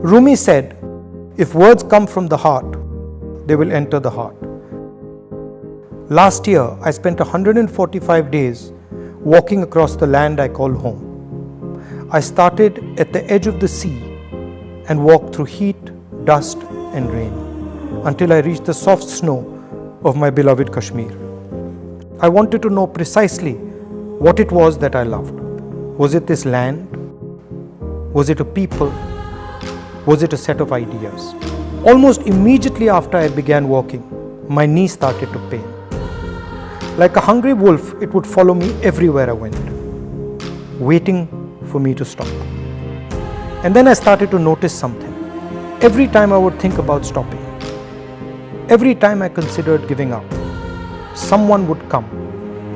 Rumi said, if words come from the heart, they will enter the heart. Last year, I spent 145 days walking across the land I call home. I started at the edge of the sea and walked through heat, dust and rain until I reached the soft snow of my beloved Kashmir. I wanted to know precisely what it was that I loved. Was it this land? Was it a people? Was it a set of ideas? Almost immediately after I began walking, my knee started to pain. Like a hungry wolf, it would follow me everywhere I went, waiting for me to stop. And then I started to notice something. Every time I would think about stopping, every time I considered giving up, someone would come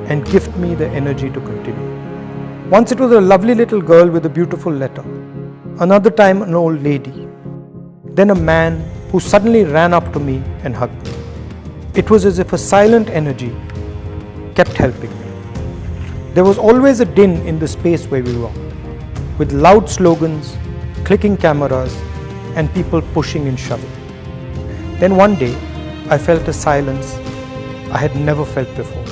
and gift me the energy to continue. Once it was a lovely little girl with a beautiful letter. Another time an old lady. Then a man who suddenly ran up to me and hugged me. It was as if a silent energy kept helping me. There was always a din in the space where we walked, with loud slogans, clicking cameras, and people pushing and shoving. Then one day, I felt a silence I had never felt before.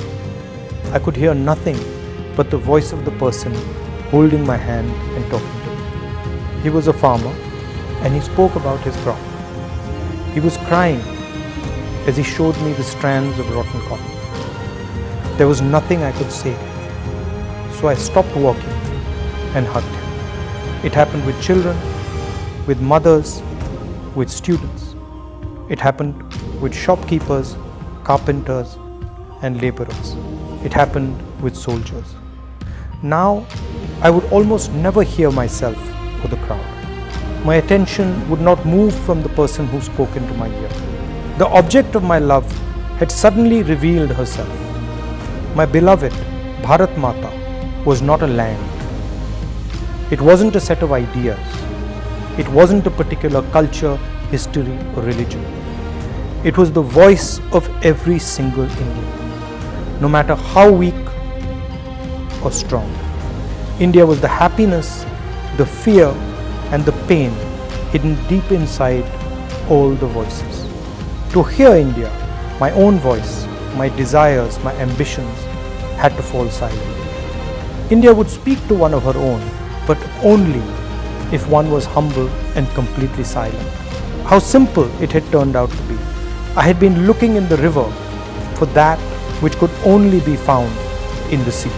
I could hear nothing but the voice of the person holding my hand and talking to me. He was a farmer and he spoke about his crop. He was crying as he showed me the strands of rotten cotton. There was nothing I could say, so I stopped walking and hugged him. It happened with children, with mothers, with students. It happened with shopkeepers, carpenters, and laborers. It happened with soldiers. Now, I would almost never hear myself or the crowd. My attention would not move from the person who spoke into my ear. The object of my love had suddenly revealed herself. My beloved Bharat Mata was not a land. It wasn't a set of ideas. It wasn't a particular culture, history, or religion. It was the voice of every single Indian, no matter how weak or strong. India was the happiness, the fear, and the pain hidden deep inside all the voices. To hear India, my own voice, my desires, my ambitions had to fall silent. India would speak to one of her own, but only if one was humble and completely silent. How simple it had turned out to be. I had been looking in the river for that which could only be found in the sea.